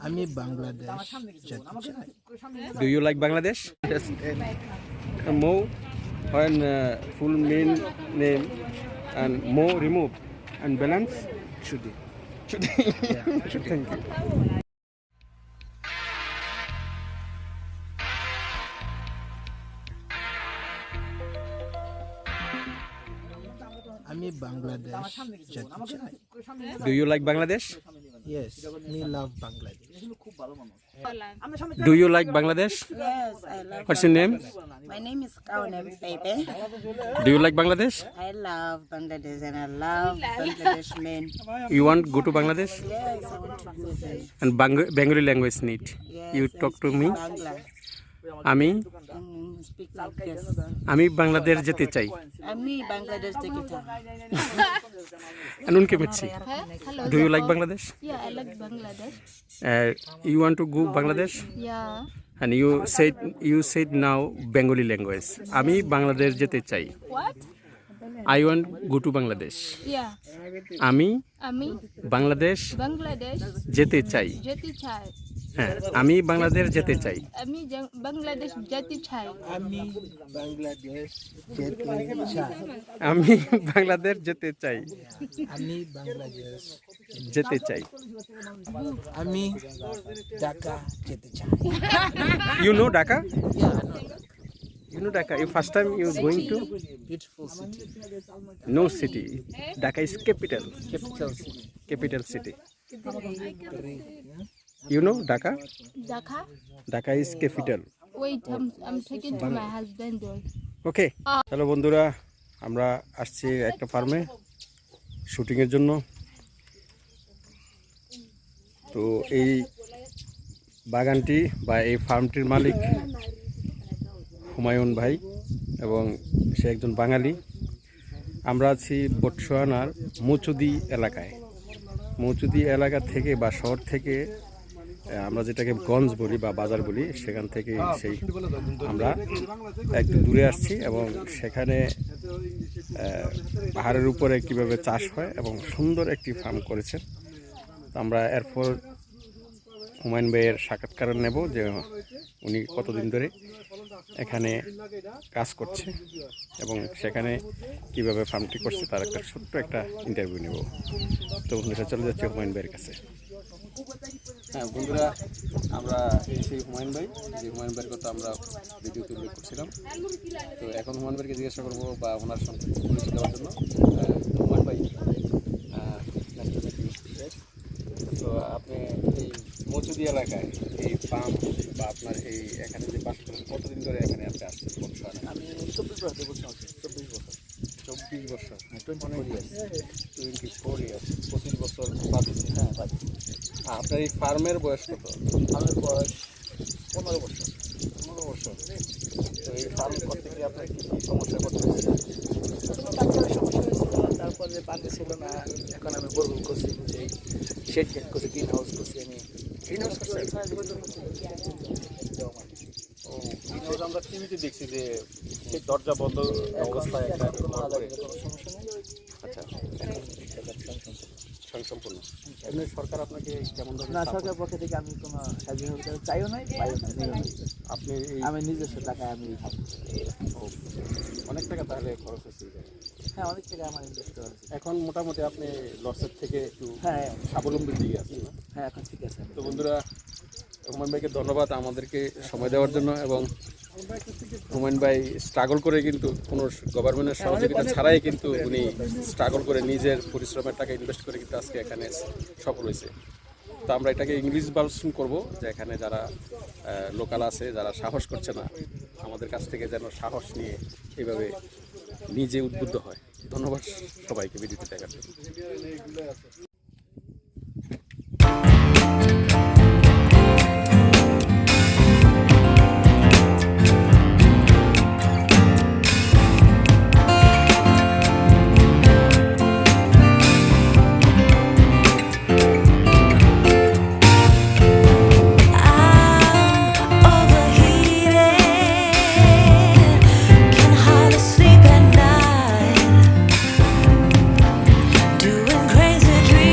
আমি বাংলাদেশ যেতে চাই। Do you like Bangladesh? Yes. Mo when full main name and Mo remove and balance should be. should thank you. আমি বাংলাদেশ যেতে চাই। Do you like Bangladesh? Yes, me love Bangladesh. Do you like Bangladesh? Yes, I love. What's your name? My name is Kaunem Pepe. Do you like Bangladesh? I love Bangladesh and I love Bangladesh men. You want go to Bangladesh? Yes, I want to go there. And Bengali language need. Yes, You I talk to speak me. Bangla. আমি Speak like this. আমি বাংলাদেশ যেতে চাই। আমি বাংলাদেশ থেকে চাই। And unke mitsi. Do you like Bangladesh? Yeah, I like Bangladesh. You want to go Bangladesh? Yeah. And you said now Bengali language. আমি বাংলাদেশ যেতে চাই। What? I want go to Bangladesh. Yeah. আমি Ami বাংলাদেশ Bangladesh যেতে চাই। jati chai. হ্যাঁ, আমি বাংলাদেশ যেতে চাই। Ami Bangladesh jati chai. আমি বাংলাদেশ যেতে চাই। আমি বাংলাদেশ যেতে চাই। আমি বাংলাদেশ যেতে চাই। আমি ঢাকা যেতে চাই। You know Dhaka? Yeah, I know that. You know Dhaka? You first time you going to? Beautiful city. No city. Dhaka is capital. Capital city. Capital city. You know Dhaka? Dhaka. Dhaka is capital. Wait, I'm taking to my husband door. Okay, hello বন্ধুরা, আমরা আসছি একটা ফার্মে শুটিংয়ের জন্য। তো এই বাগানটি বা এই ফার্মটির মালিক হুমায়ুন ভাই এবং সে একজন বাঙালি। আমরা আছি বটসোয়ানার মৌচুদি এলাকায়। মৌচুদি এলাকা থেকে বা শহর থেকে আমরা যেটাকে গঞ্জ বলি বা বাজার বলি, সেখান থেকে সেই আমরা একটু দূরে আসছি এবং সেখানে পাহাড়ের উপরে কিভাবে চাষ হয় এবং সুন্দর একটি ফার্ম করেছেন। আমরা এরপর হুমায়ুন ভাইয়ের সাক্ষাৎকার নেব যে উনি কতদিন ধরে এখানে কাজ করছে এবং সেখানে কিভাবে ফার্মটি করছে তার একটা ছোট্ট একটা ইন্টারভিউ নেব। তো বন্ধুরা চলে যাচ্ছে হুমায়ুন ভাইয়ের কাছে। হ্যাঁ বন্ধুরা, আমরা সেই হুমায়ুন ভাই, যে হুমায়ুন ভাইয়ের কথা আমরা ভিডিওতে উল্লেখ করছিলাম। তো এখন হুমায়ুন ভাইকে জিজ্ঞাসা করবো বা ওনার সঙ্গে পরিচয় দেওয়ার জন্য। হুমায়ুন ভাই, তো আপনি এই মৌচুদি এলাকায় এই ফার্ম বা আপনার এই এখানে যে বাস করেন, কতদিন ধরে এখানে আপনি আসছেন? আমি 24 বছর। 24 বছর। 24 years। 24 ইয়ার্স, 25 বছর বাদে। হ্যাঁ বাদে। আপনার এই ফার্মের বয়স কত? আমার বয়স 15 বছর। 15 বছর। তো এই ফার্ম করতে গিয়ে আপনার কী কী সমস্যা করতে হচ্ছে? তারপরে পানি ছিল না, এখন আমি বোরহোল করছি, শেড করছি, গ্রিন হাউস করছি। আমি গ্রিন হাউস করছেন? ও, গ্রিন হাউস আমরা টিভিতে দেখছি যে সেই দরজা বন্ধ অবস্থায় একটা কোনো সমস্যা নেই। আচ্ছা, স্বয়ংসম্পূর্ণ। এমনি সরকার আপনাকে কেমন ধরনের না, support? সরকারের পক্ষ থেকে আমি কোনো সাহায্য চাইও নাই, পাইও নাই। আপনি এই আমি নিজস্ব টাকায় আমি ও, অনেক টাকা তাহলে খরচ হচ্ছে এই জায়গায়। হ্যাঁ, অনেক টাকা আমার ইনভেস্ট করা হয়েছে। এখন মোটামুটি আপনি লসের থেকে একটু হ্যাঁ স্বাবলম্বীর দিকে আছেন না? হ্যাঁ, এখন ঠিক আছে। তো বন্ধুরা, হুমায়ুন ভাইকে ধন্যবাদ আমাদেরকে সময় দেওয়ার জন্য। এবং হুমায়ুন ভাই স্ট্রাগল করে কিন্তু কোনো গভর্নমেন্টের সহযোগিতা ছাড়াই কিন্তু উনি স্ট্রাগল করে নিজের পরিশ্রমের টাকা ইনভেস্ট করে কিন্তু আজকে এখানে সফল হয়েছে। তো আমরা এটাকে ইংলিশ ভার্সন করব, যে এখানে যারা লোকাল আছে, যারা সাহস করছে না, আমাদের কাছ থেকে যেন সাহস নিয়ে এইভাবে নিজে উদ্বুদ্ধ হয়। ধন্যবাদ সবাইকে ভিডিওটি দেখার জন্য। Doing crazy dreams.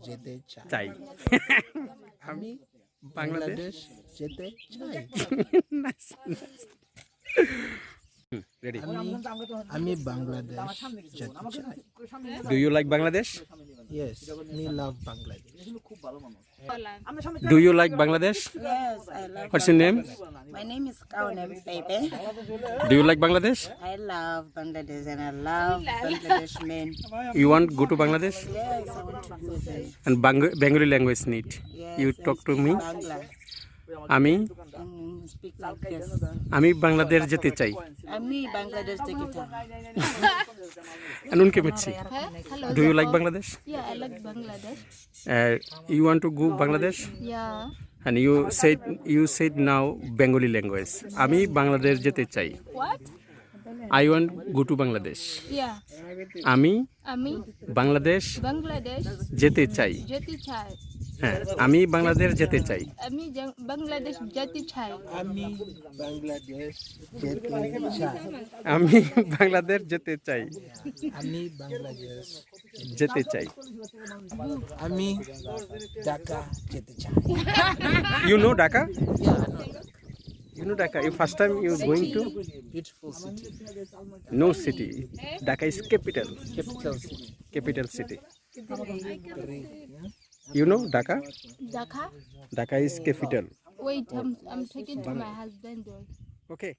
যেতে চাই। চাই আমি বাংলাদেশ যেতে চাই। রেডি আমি বাংলাদেশ যেতে চাই। Do you like Bangladesh Yes, me love Bangladesh. Do you like Bangladesh Yes, I love what's your name My name is Kaunem Pepe. Do you like Bangladesh I love Bangladesh and I love Bangladesh men. You want go to Bangladesh Yes, I want to go there. and Bengali language need Yes, you I talk to me speak Bangla. আমি Speak like this. আমি বাংলাদেশ যেতে চাই আমি বাংলাদেশ থেকে and unke mitsi Hello. do you like Bangladesh Yeah, I like Bangladesh. you want to go Bangladesh Yeah. and you said now Bengali language আমি বাংলাদেশ যেতে চাই What? I want go to Bangladesh Yeah. আমি আমি বাংলাদেশ বাংলাদেশ যেতে চাই যেতে চাই। হ্যাঁ আমি বাংলাদেশ যেতে চাই আমি বাংলাদেশ যেতে চাই। আমি বাংলাদেশ যেতে চাই। আমি বাংলাদেশ যেতে চাই আমি বাংলাদেশ যেতে চাই আমি ঢাকা যেতে চাই। you know Dhaka Yeah, I know that. you know Dhaka you first time you going to Beautiful city. no city Dhaka is capital Capital city. you know Dhaka Dhaka? Dhaka is capital Wait, I'm taking to my husband. okay